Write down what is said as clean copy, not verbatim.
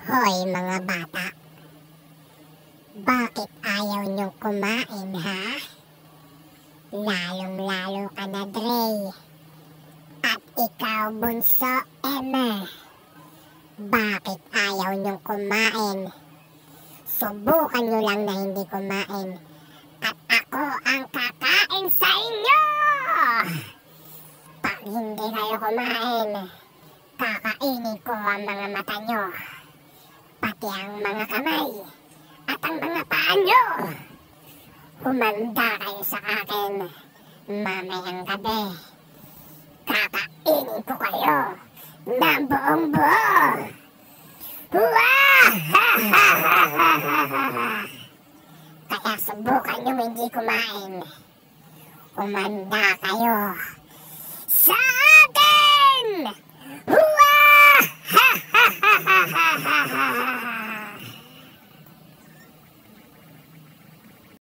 Hoy mga bata, bakit ayaw niyong kumain ha? Lalong-lalo ka na Dre. At ikaw bunso Emma, bakit ayaw niyong kumain? Subukan niyo lang na hindi kumain at ako ang kakain sa inyo! Pag hindi kayo kumain, kakainin ko ang mga mata niyo, pati ang mga kamay at ang mga paa niyo. Humanda kayo sa akin. Mamayang gabi, kakainin ko kayo ng buong buo. Kaya subukan nyo hindi kumain. Humanda kayo sa